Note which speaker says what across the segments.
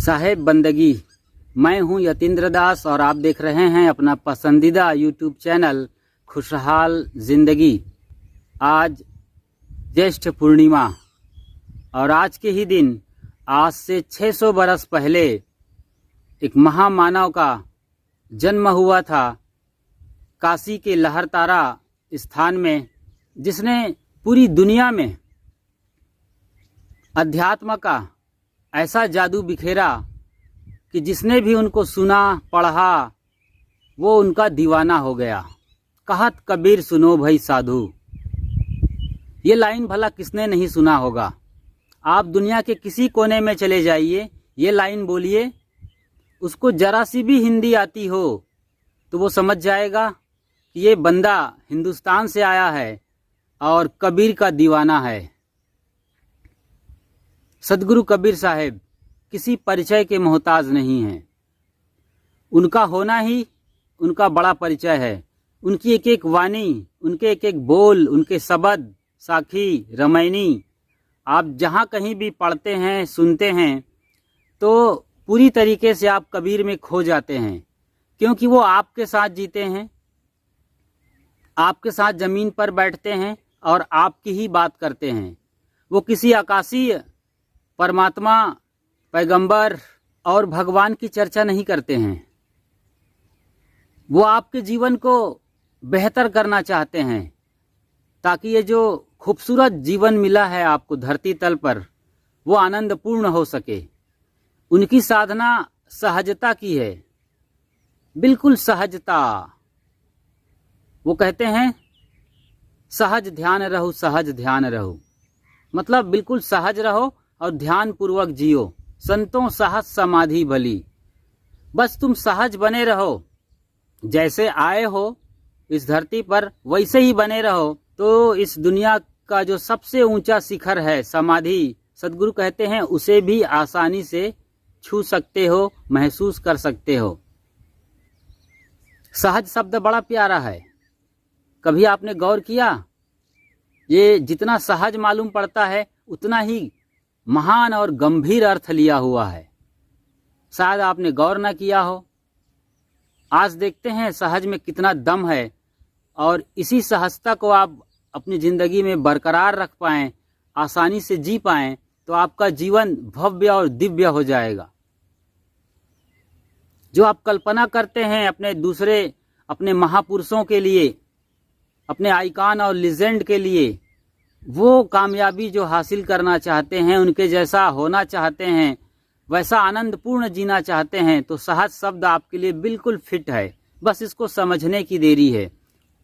Speaker 1: साहेब बंदगी। मैं हूं यतीन्द्र दास और आप देख रहे हैं अपना पसंदीदा यूट्यूब चैनल खुशहाल जिंदगी। आज ज्येष्ठ पूर्णिमा और आज के ही दिन आज से 600 बरस पहले एक महामानव का जन्म हुआ था काशी के लहरतारा स्थान में, जिसने पूरी दुनिया में अध्यात्म का ऐसा जादू बिखेरा कि जिसने भी उनको सुना पढ़ा वो उनका दीवाना हो गया। कहत कबीर सुनो भाई साधु, ये लाइन भला किसने नहीं सुना होगा। आप दुनिया के किसी कोने में चले जाइए, ये लाइन बोलिए, उसको जरा सी भी हिंदी आती हो तो वो समझ जाएगा कि ये बंदा हिंदुस्तान से आया है और कबीर का दीवाना है। सदगुरु कबीर साहेब किसी परिचय के मोहताज नहीं हैं। उनका होना ही उनका बड़ा परिचय है। उनकी एक एक वाणी, उनके एक एक बोल, उनके शब्द, साखी, रमैनी, आप जहाँ कहीं भी पढ़ते हैं, सुनते हैं तो पूरी तरीके से आप कबीर में खो जाते हैं, क्योंकि वो आपके साथ जीते हैं, आपके साथ जमीन पर बैठते हैं और आपकी ही बात करते हैं। वो किसी आकाशीय परमात्मा, पैगंबर और भगवान की चर्चा नहीं करते हैं। वो आपके जीवन को बेहतर करना चाहते हैं ताकि ये जो खूबसूरत जीवन मिला है आपको धरती तल पर वो आनंदपूर्ण हो सके। उनकी साधना सहजता की है, बिल्कुल सहजता। वो कहते हैं सहज ध्यान रहो, सहज ध्यान रहो, मतलब बिल्कुल सहज रहो और ध्यान पूर्वक जियो। संतों सहज समाधि भली। बस तुम सहज बने रहो, जैसे आए हो इस धरती पर वैसे ही बने रहो तो इस दुनिया का जो सबसे ऊंचा शिखर है समाधि, सदगुरु कहते हैं उसे भी आसानी से छू सकते हो, महसूस कर सकते हो। सहज शब्द बड़ा प्यारा है। कभी आपने गौर किया? ये जितना सहज मालूम पड़ता है उतना ही महान और गंभीर अर्थ लिया हुआ है। शायद आपने गौर न किया हो। आज देखते हैं सहज में कितना दम है और इसी सहजता को आप अपनी जिंदगी में बरकरार रख पाएं, आसानी से जी पाएं तो आपका जीवन भव्य और दिव्य हो जाएगा। जो आप कल्पना करते हैं अपने महापुरुषों के लिए, अपने आइकॉन और लीजेंड के लिए, वो कामयाबी जो हासिल करना चाहते हैं, उनके जैसा होना चाहते हैं, वैसा आनंदपूर्ण जीना चाहते हैं तो सहज शब्द आपके लिए बिल्कुल फिट है। बस इसको समझने की देरी है।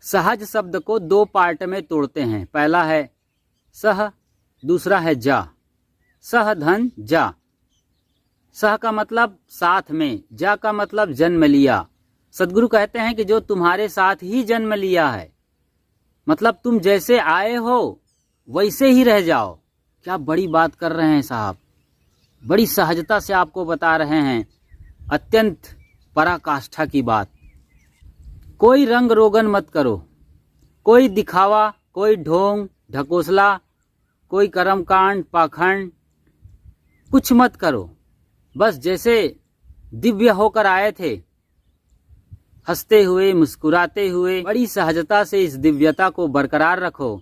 Speaker 1: सहज शब्द को दो पार्ट में तोड़ते हैं। पहला है सह, दूसरा है जा। सह धन जा। सह का मतलब साथ में, जा का मतलब जन्म लिया। सदगुरु कहते हैं कि जो तुम्हारे साथ ही जन्म लिया है, मतलब तुम जैसे आए हो वैसे ही रह जाओ। क्या बड़ी बात कर रहे हैं साहब, बड़ी सहजता से आपको बता रहे हैं, अत्यंत पराकाष्ठा की बात। कोई रंग रोगन मत करो, कोई दिखावा, कोई ढोंग ढकोसला, कोई कर्मकांड पाखंड कुछ मत करो। बस जैसे दिव्य होकर आए थे, हंसते हुए मुस्कुराते हुए बड़ी सहजता से इस दिव्यता को बरकरार रखो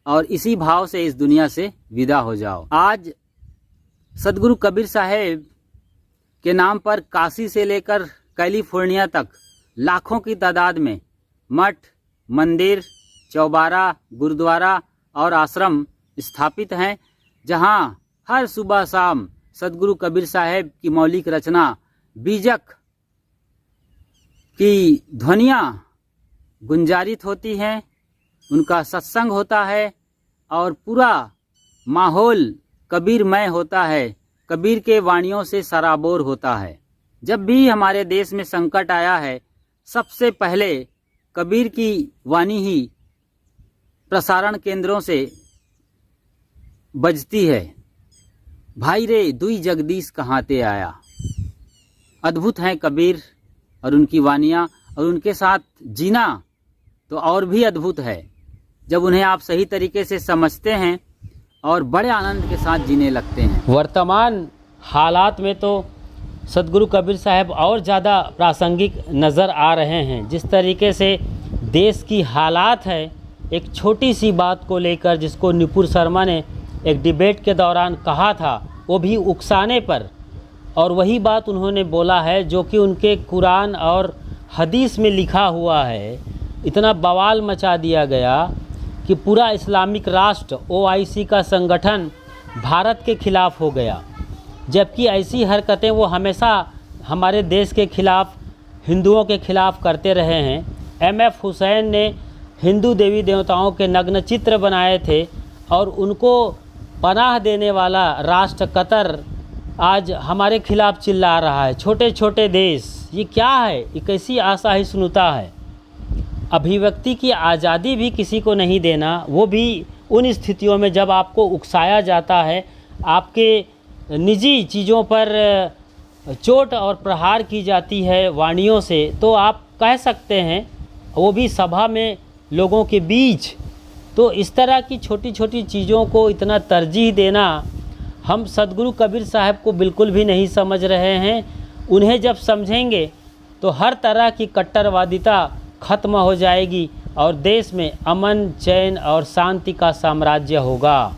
Speaker 1: और इसी भाव से इस दुनिया से विदा हो जाओ। आज सदगुरु कबीर साहेब के नाम पर काशी से लेकर कैलिफोर्निया तक लाखों की तादाद में मठ, मंदिर, चौबारा, गुरुद्वारा और आश्रम स्थापित हैं, जहां हर सुबह शाम सदगुरु कबीर साहेब की मौलिक रचना बीजक की ध्वनियाँ गुंजारित होती हैं, उनका सत्संग होता है और पूरा माहौल कबीरमय होता है, कबीर के वाणियों से सराबोर होता है। जब भी हमारे देश में संकट आया है, सबसे पहले कबीर की वाणी ही प्रसारण केंद्रों से बजती है। भाई रे दुई जगदीश कहाँ ते आया। अद्भुत हैं कबीर और उनकी वानियाँ, और उनके साथ जीना तो और भी अद्भुत है जब उन्हें आप सही तरीके से समझते हैं और बड़े आनंद के साथ जीने लगते हैं। वर्तमान हालात में तो सदगुरु कबीर साहब और ज़्यादा प्रासंगिक नज़र आ रहे हैं। जिस तरीके से देश की हालात है, एक छोटी सी बात को लेकर जिसको नुपुर शर्मा ने एक डिबेट के दौरान कहा था, वो भी उकसाने पर, और वही बात उन्होंने बोला है जो कि उनके कुरान और हदीस में लिखा हुआ है। इतना बवाल मचा दिया गया कि पूरा इस्लामिक राष्ट्र OIC का संगठन भारत के ख़िलाफ़ हो गया, जबकि ऐसी हरकतें वो हमेशा हमारे देश के ख़िलाफ़, हिंदुओं के ख़िलाफ़ करते रहे हैं। MF हुसैन ने हिंदू देवी देवताओं के नग्न चित्र बनाए थे और उनको पनाह देने वाला राष्ट्र कतर आज हमारे खिलाफ़ चिल्ला रहा है। छोटे छोटे देश, ये क्या है? ये कैसी असहिष्णुता है? अभिव्यक्ति की आज़ादी भी किसी को नहीं देना, वो भी उन स्थितियों में जब आपको उकसाया जाता है, आपके निजी चीज़ों पर चोट और प्रहार की जाती है वाणियों से, तो आप कह सकते हैं, वो भी सभा में लोगों के बीच। तो इस तरह की छोटी छोटी चीज़ों को इतना तरजीह देना हम सदगुरु कबीर साहब को बिल्कुल भी नहीं समझ रहे हैं। उन्हें जब समझेंगे तो हर तरह की कट्टरवादिता खत्म हो जाएगी और देश में अमन, चैन और शांति का साम्राज्य होगा।